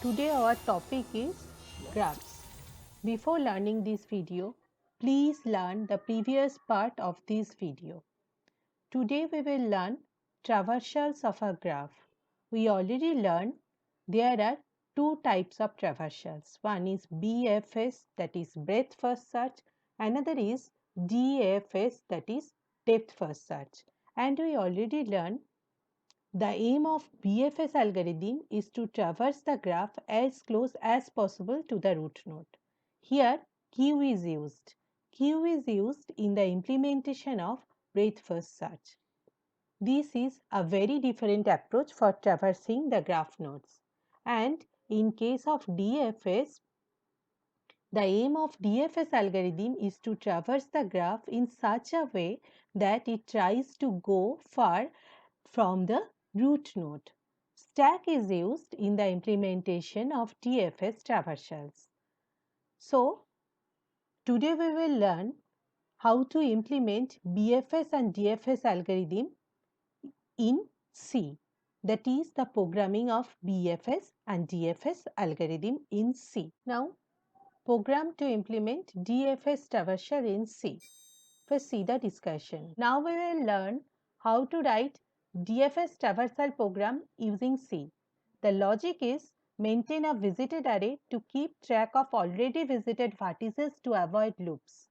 Today our topic is graphs. Before learning this video, please learn the previous part of this video. Today we will learn traversals of a graph. We already learned there are two types of traversals. One is BFS, that is breadth first search. Another is DFS, that is depth first search. And we already learned the aim of BFS algorithm is to traverse the graph as close as possible to the root node. Here, Q is used. Q is used in the implementation of breadth first search. This is a very different approach for traversing the graph nodes. And in case of DFS, the aim of DFS algorithm is to traverse the graph in such a way that it tries to go far from the root node. Stack is used in the implementation of DFS traversals. So, today we will learn how to implement BFS and DFS algorithm in C. That is the programming of BFS and DFS algorithm in C. Now, program to implement DFS traversal in C. First, see the discussion. Now we will learn how to write DFS traversal program using C. The logic is maintain a visited array to keep track of already visited vertices to avoid loops.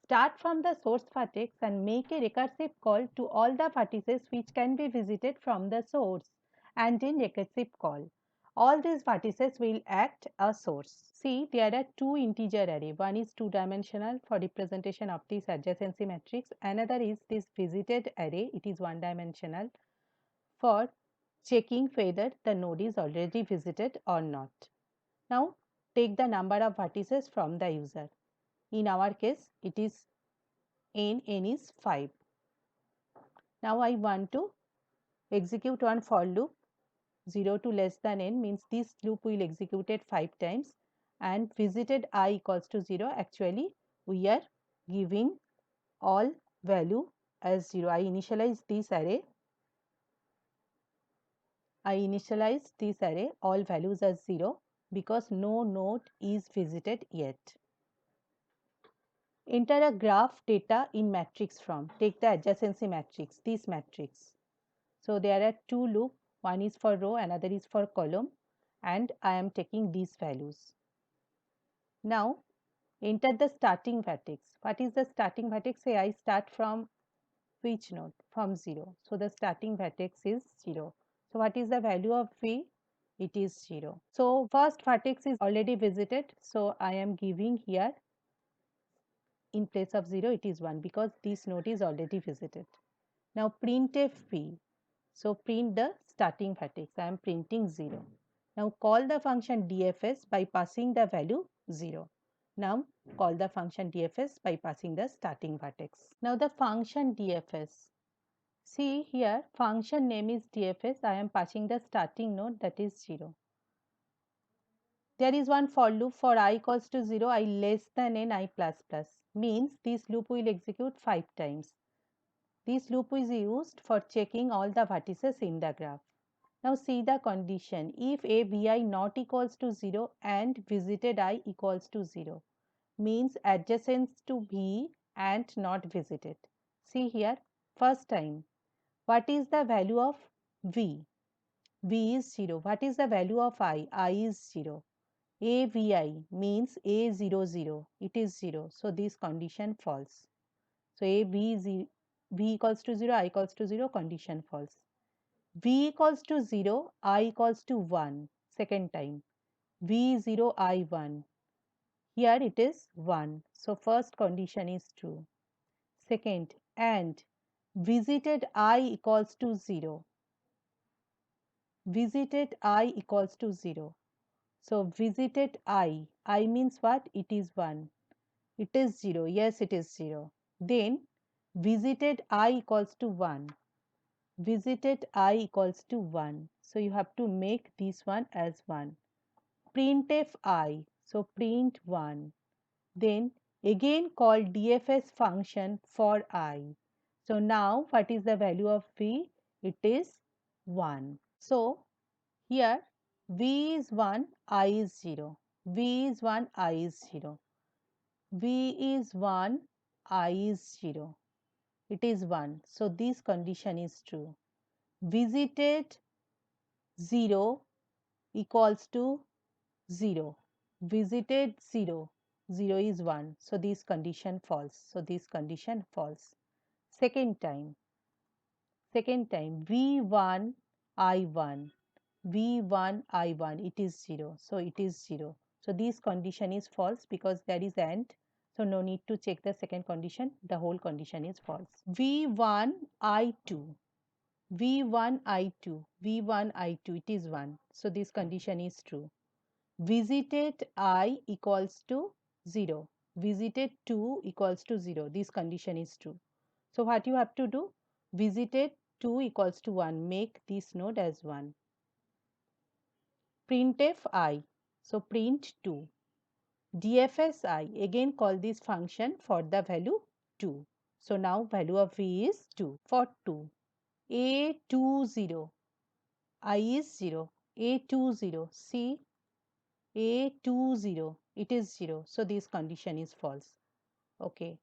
Start from the source vertex and make a recursive call to all the vertices which can be visited from the source and in recursive call. All these vertices will act a source. See, there are two integer array. One is two-dimensional for representation of this adjacency matrix. Another is this visited array. It is one-dimensional for checking whether the node is already visited or not. Now, take the number of vertices from the user. In our case, it is n is 5. Now, I want to execute one for loop. 0 to less than n means this loop will execute it 5 times, and visited I equals to 0. Actually, we are giving all value as 0. I initialize this array. All values as 0 because no node is visited yet. Enter a graph data in matrix form. Take the adjacency matrix, this matrix. So there are two loops, one is for row, another is for column, and I am taking these values. Now enter the starting vertex. What is the starting vertex? Say I start from which node? From 0. So the starting vertex is 0. So what is the value of V? It is 0. So first vertex is already visited. So I am giving here in place of 0 it is 1 because this node is already visited. Now printf V. So print the starting vertex. I am printing 0. Now call the function DFS by passing the value 0. Now call the function DFS by passing the starting vertex. Now the function DFS. See here function name is DFS. I am passing the starting node, that is 0. There is one for loop for I equals to 0, I less than n, I plus plus. Means this loop will execute 5 times. This loop is used for checking all the vertices in the graph. Now see the condition. If a vi not equals to 0 and visited I equals to 0, means adjacent to v and not visited. See here, first time. What is the value of v? V is 0. What is the value of I? I is 0. AVI means A00. It is 0. So this condition false. So V equals to 0, I equals to 0, condition false. V equals to 0, I equals to 1. Second time. V0, I1. Here it is 1. So first condition is true. Second, and visited I equals to 0. Visited I equals to 0. So visited I means what? It is 1. It is 0. Yes, it is 0. Then visited I equals to 1. Visited I equals to 1. So you have to make this one as 1. Printf I. So print 1. Then again call DFS function for I. So now what is the value of V? It is 1. So here V is 1, I is 0. V is 1, I is 0. V is 1, I is 0. It is 1. So this condition is true. Visited 0 equals to 0. Visited 0. 0 is 1. So this condition false. So this condition false. Second time. V1 I1. V1 I1. It is 0. So it is 0. So this condition is false because there is AND. So no need to check the second condition. The whole condition is false. V1 I2. V1 I2. V1 I2. It is 1. So this condition is true. Visited I equals to 0. Visited 2 equals to 0. This condition is true. So what you have to do? Visited 2 equals to 1. Make this node as 1. Printf I. So print 2. DFS I. Again call this function for the value 2. So now value of V is 2. For 2. A20. I is 0. A20. See, A20. It is 0. So this condition is false. Okay.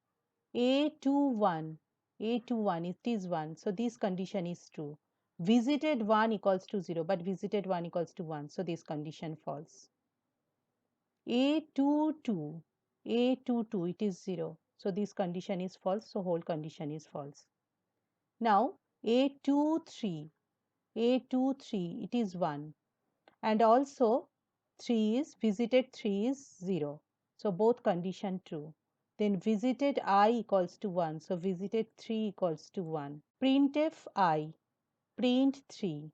A21. A21. It is 1. So this condition is true. Visited 1 equals to 0. But visited 1 equals to 1. So this condition false. A22. A22. It is 0. So this condition is false. So whole condition is false. Now A23. A23. It is 1. And also 3 is visited 3 is 0. So both condition true. Then visited I equals to 1. So visited 3 equals to 1. Printf I. Print 3.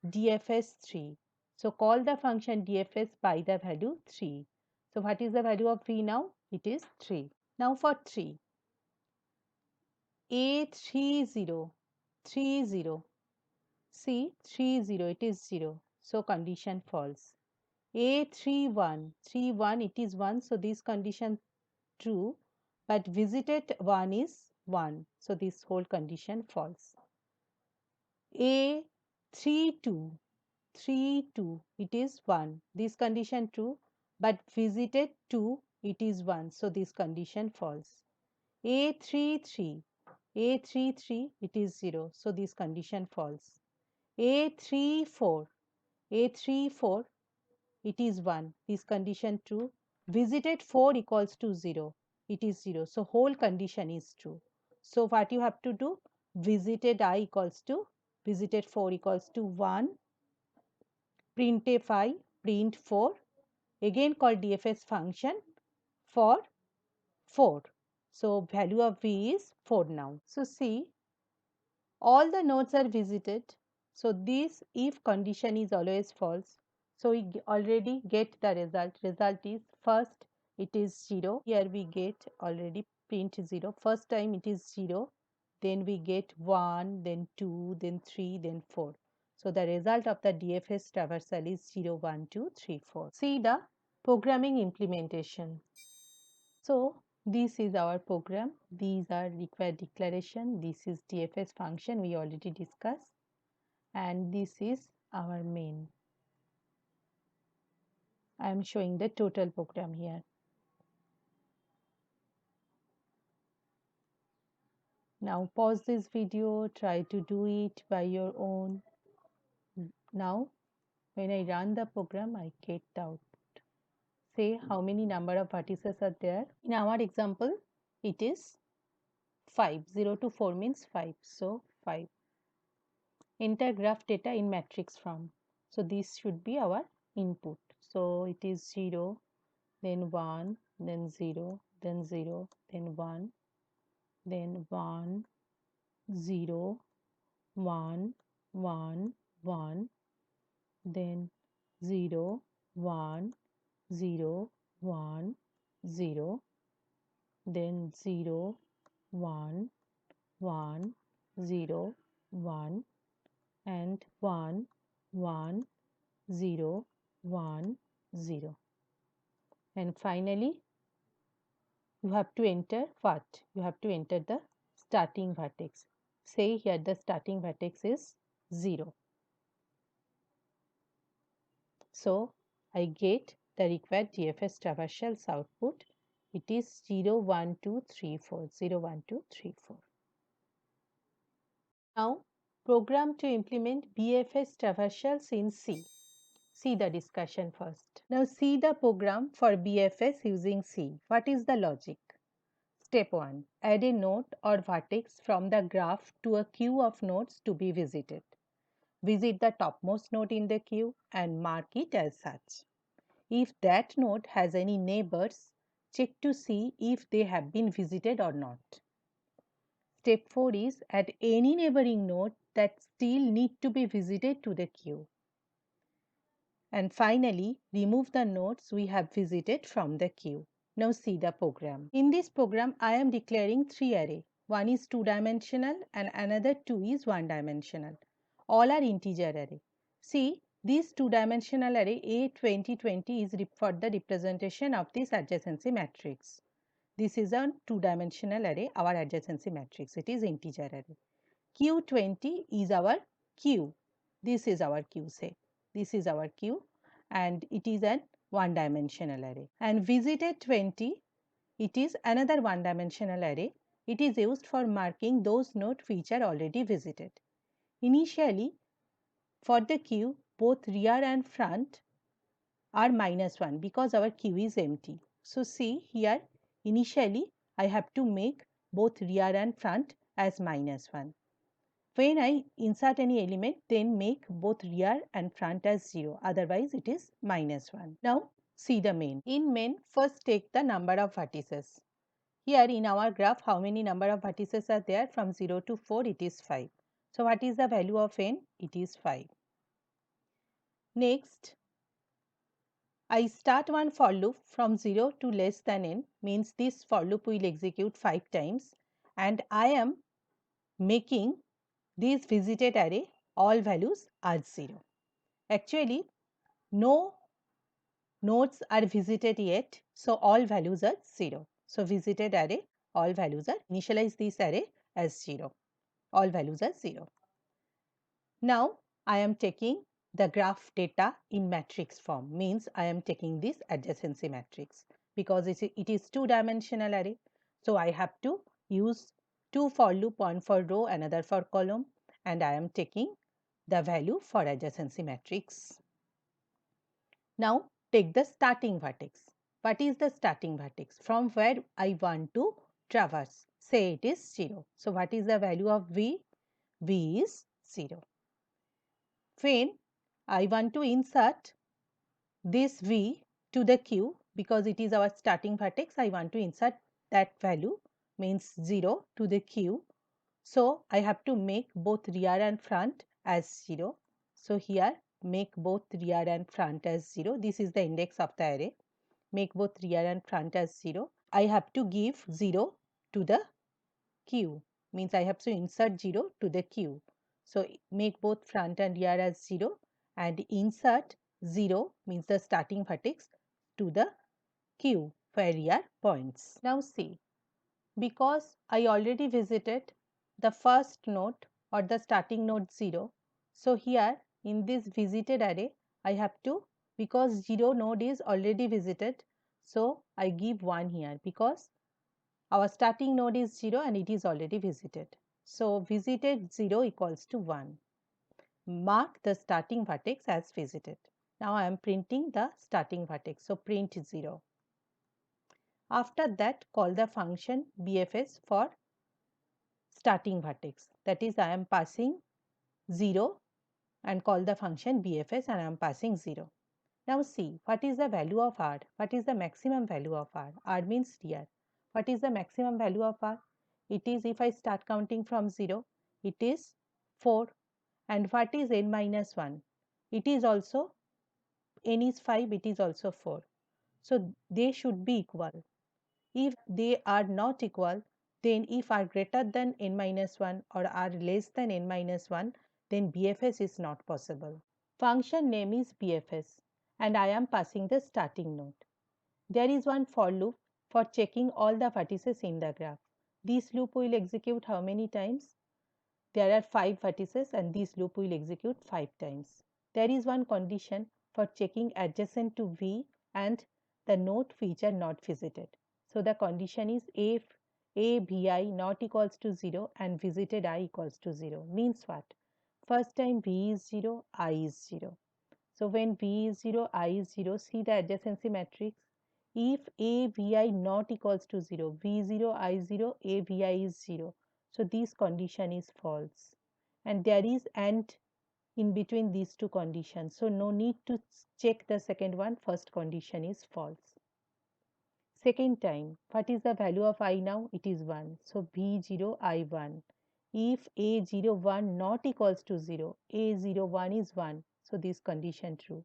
DFS 3. So call the function DFS by the value 3. So what is the value of V now? It is 3. Now for 3. A30. 30. See, 30. It is 0. So condition false. A31. 31. It is 1. So this condition true. But visited 1 is 1. So this whole condition false. A32. 32. It is 1. This condition true. But visited 2. It is 1. So this condition false. A33. A33. It is 0. So this condition false. A34. A34. It is 1. This condition true. Visited 4 equals to 0. It is 0. So whole condition is true. So what you have to do? Visited I equals to visited 4 equals to 1. Printf I. Print 4. Again call DFS function for 4. So value of V is 4 now. So see, all the nodes are visited. So this if condition is always false. So we already get the result. Result is first it is 0. Here we get already print 0. First time it is 0. Then we get 1, then 2, then 3, then 4. So the result of the DFS traversal is 0, 1, 2, 3, 4. See the programming implementation. So this is our program. These are required declaration. This is DFS function we already discussed. And this is our main. I am showing the total program here. Now pause this video, try to do it by your own. Now when I run the program, I get out. Say how many number of vertices are there. In our example, it is 5. 0 to 4 means 5. So 5. Enter graph data in matrix form. So this should be our input. So it is 0, then 1, then 0, then 0, then 1, then 1, 0, 1, 1, 1, then 0, 1, 0, 1, 0, then 0, 1, 1, 0, 1, and 1, 1, 0, 1, 0. And finally, you have to enter what? You have to enter the starting vertex. Say here the starting vertex is 0. So I get the required DFS traversals output. It is 0, 1, 2, 3, 4, 0, 1, 2, 3, 4. Now program to implement BFS traversals in C. See the discussion first. Now see the program for BFS using C. What is the logic? Step 1. Add a node or vertex from the graph to a queue of nodes to be visited. Visit the topmost node in the queue and mark it as such. If that node has any neighbors, check to see if they have been visited or not. Step 4 is add any neighboring node that still need to be visited to the queue. And finally, remove the nodes we have visited from the queue. Now see the program. In this program, I am declaring three arrays. One is two-dimensional and another two is one-dimensional. All are integer array. See, this two-dimensional array A2020 is for the representation of this adjacency matrix. This is a two-dimensional array, our adjacency matrix. It is integer array. Q20 is our queue. This is our queue, say. This is our queue and it is an one-dimensional array. And visited 20, it is another one-dimensional array. It is used for marking those nodes which are already visited. Initially, for the queue, both rear and front are -1 because our queue is empty. So see here, initially I have to make both rear and front as -1. When I insert any element, then make both rear and front as 0, otherwise it is -1. Now see the main. In main, first take the number of vertices. Here in our graph, how many number of vertices are there? From 0 to 4, it is 5. So what is the value of n? It is 5. Next, I start one for loop from 0 to less than n, means this for loop will execute 5 times, and I am making this visited array all values are 0. Actually, no nodes are visited yet, so all values are 0. So visited array, all values are, initialize this array as 0. All values are 0. Now I am taking the graph data in matrix form, means I am taking this adjacency matrix because it is two-dimensional array. So I have to use two for loop, one for row, another for column, and I am taking the value for adjacency matrix. Now take the starting vertex. What is the starting vertex? From where I want to traverse. Say it is 0. So what is the value of v? V is 0. When I want to insert this v to the queue, because it is our starting vertex, I want to insert that value, means 0 to the queue. So I have to make both rear and front as 0. So here make both rear and front as 0. This is the index of the array. Make both rear and front as 0. I have to give 0 to the queue, means I have to insert 0 to the queue. So make both front and rear as 0 and insert 0, means the starting vertex, to the queue where rear points. Now see, because I already visited the first node or the starting node 0, so here in this visited array I have to, because 0 node is already visited, so I give 1 here because our starting node is 0 and it is already visited. So visited 0 equals to 1. Mark the starting vertex as visited. Now I am printing the starting vertex, so print 0. After that, call the function BFS for starting vertex. That is, I am passing 0 and call the function BFS and I am passing 0. Now see, what is the value of R? What is the maximum value of R? R means rear. What is the maximum value of R? It is, if I start counting from 0, it is 4. And what is n minus 1? It is also, n is 5, it is also 4. So they should be equal. If they are not equal, then if r greater than n minus 1 or r less than n minus 1, then BFS is not possible. Function name is BFS and I am passing the starting node. There is one for loop for checking all the vertices in the graph. This loop will execute how many times? There are 5 vertices and this loop will execute 5 times. There is one condition, for checking adjacent to V and the note feature not visited. So the condition is if a vi not equals to 0 and visited I equals to 0. Means what? First time V is 0, I is 0. So when V is 0, I is 0, see the adjacency matrix. If A Vi not equals to 0, V0, I0, A Vi is 0. So this condition is false. And there is AND in between these two conditions. So no need to check the second one. First condition is false. Second time, what is the value of I now? It is 1. So V0, I1. If A01 not equals to 0, A01 is 1. So this condition true.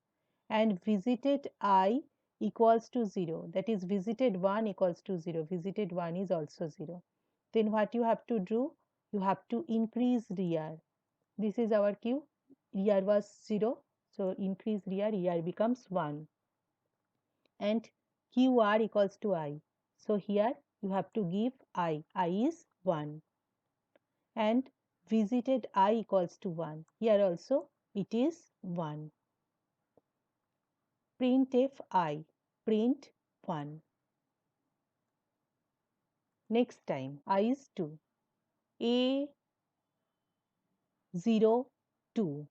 And visited I equals to 0. That is visited 1 equals to 0. Visited 1 is also 0. Then what you have to do? You have to increase rear. This is our Q. Rear was 0. So increase rear becomes 1. And QR equals to I. So here you have to give I is 1 and visited I equals to 1. Here also it is 1. Printf I, print 1. Next time I is 2. A 0 2.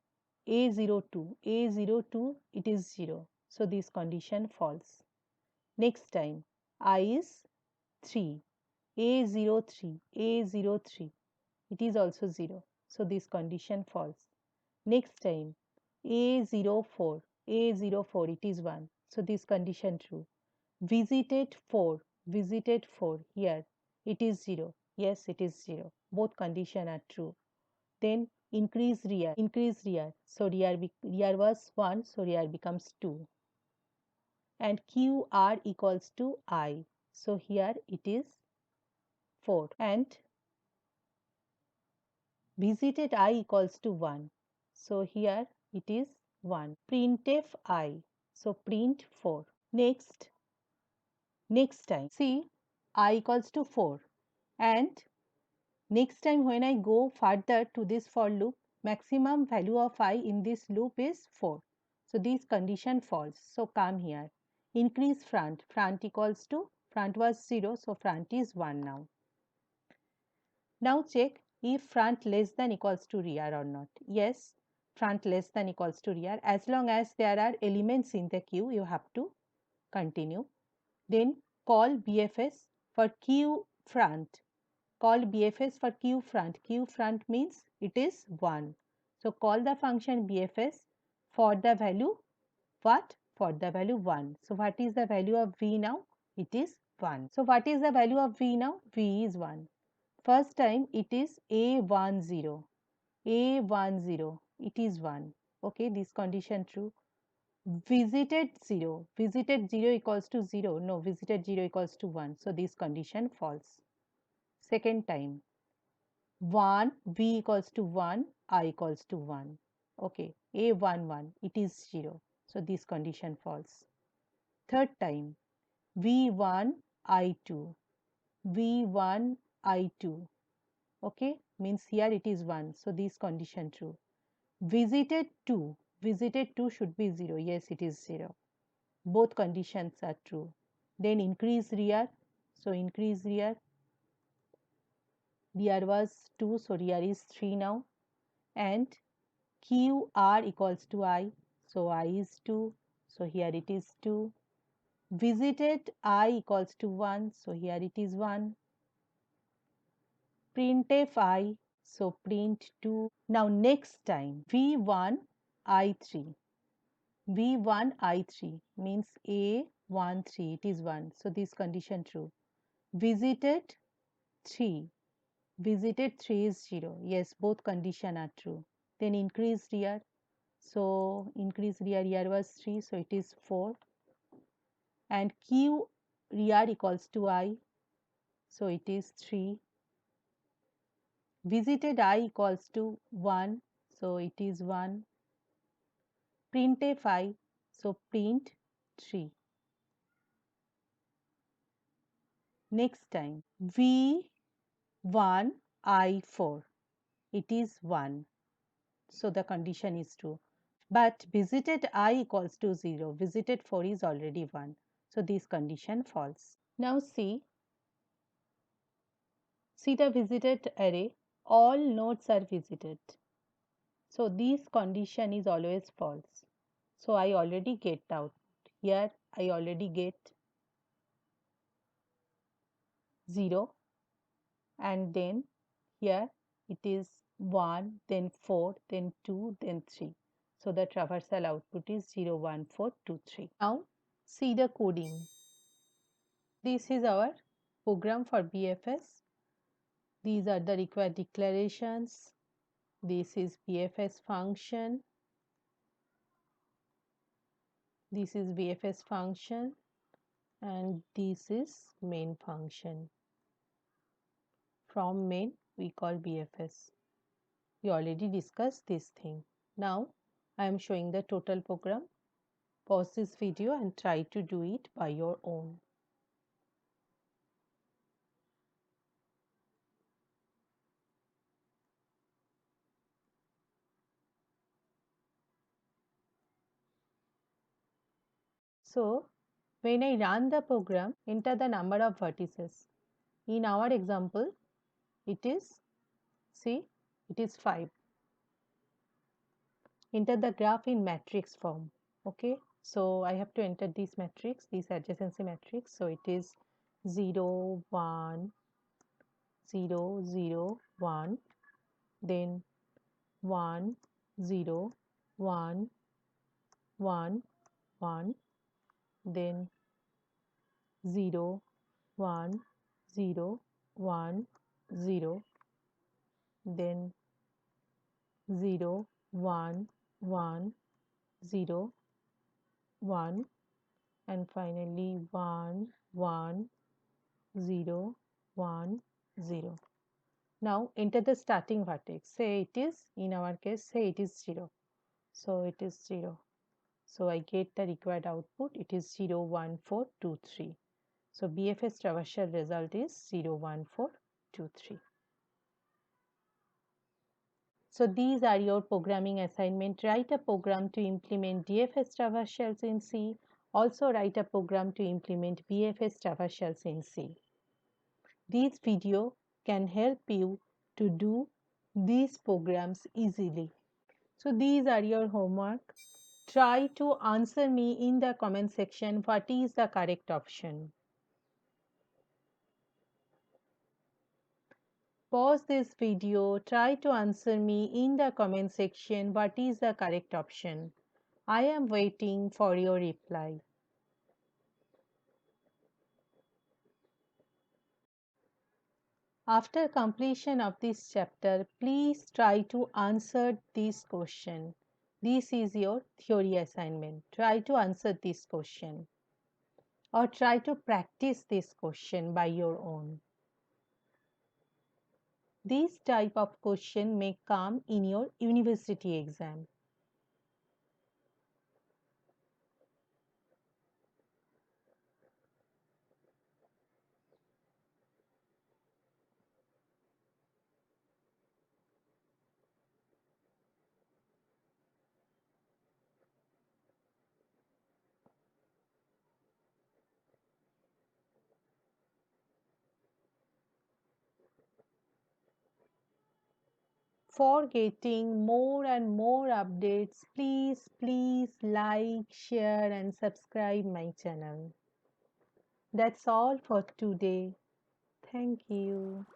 A02, A02 it is 0. So this condition false. Next time I is 3. A03, A03 it is also 0. So this condition false. Next time A04, A04 it is 1. So this condition true. Visited 4, visited 4 here it is 0. Yes, it is 0. Both condition are true. Then increase rear. So rear was 1, so rear becomes 2. And QR equals to I. So here it is 4. And visited I equals to 1. So here it is 1. Printf I. So print 4. Next time, see I equals to 4. And next time when I go further to this for loop, maximum value of I in this loop is 4. So this condition false. So come here. Increase front. Front equals to, front was 0. So front is 1 now. Now check if front less than equals to rear or not. Yes, front less than equals to rear. As long as there are elements in the queue, you have to continue. Then call BFS for queue front. Call BFS for queue front. Queue front means it is 1. So call the function BFS for the value what? For the value 1. So what is the value of V now? It is 1. So what is the value of V now? V is 1. First time it is A10. A10. It is 1. Okay, this condition true. Visited 0. Visited 0 equals to 0. No, visited 0 equals to 1. So this condition false. Second time. 1. V equals to 1. I equals to 1. Okay, A11. It is 0. So this condition false. Third time. V1 I2. V1 I2. Okay, means here it is 1. So this condition true. Visited 2. Visited 2 should be 0. Yes, it is 0. Both conditions are true. Then increase rear. So increase rear. Rear was 2. So rear is 3 now. And QR equals to I. So I is 2. So here it is 2. Visited I equals to 1. So here it is 1. Printf I. So print 2. Now next time V1 I3. V1 I3 means A13. It is 1. So this condition true. Visited 3. Visited 3 is 0. Yes, both condition are true. Then increase rear. So increase rear was 3. So it is 4. And Q rear equals to I. So it is 3. Visited I equals to 1. So it is 1. Printf I. So print 3. Next time V1 I4. It is 1. So the condition is true. But visited I equals to 0. Visited 4 is already 1. So this condition false. Now see the visited array. All nodes are visited. So this condition is always false. So I already get out. Here I already get 0, and then here it is 1, then 4, then 2, then 3. So the traversal output is 0, 1, 4, 2, 3. Now see the coding. This is our program for BFS. These are the required declarations. This is BFS function. This is BFS function, and this is main function. From main we call BFS. We already discussed this thing. Now I am showing the total program. Pause this video and try to do it by your own. So when I run the program, enter the number of vertices. In our example, it is, see, it is 5. Enter the graph in matrix form. Okay, so I have to enter this matrix, this adjacency matrix. So it is 0, 1, 0, 0, 1, then 1, 0, 1, 1, 1, then 0, 1, 0, 1, 0, then 0, 1, 1, 0, 1, and finally 1, 1, 0, 1, 0. Now enter the starting vertex. Say it is, in our case, say it is 0. So it is 0. So I get the required output. It is 0, 1, 4, 2, 3. So BFS traversal result is 0, 1, 4, 2, 3. So these are your programming assignment. Write a program to implement DFS traversals in C. Also write a program to implement BFS traversals in C. This video can help you to do these programs easily. So these are your homework. Try to answer me in the comment section what is the correct option. Pause this video, try to answer me in the comment section what is the correct option. I am waiting for your reply. After completion of this chapter, please try to answer this question. This is your theory assignment. Try to answer this question, or try to practice this question by your own. This type of question may come in your university exam. For getting more and more updates, please like, share and subscribe my channel. That's all for today. Thank you.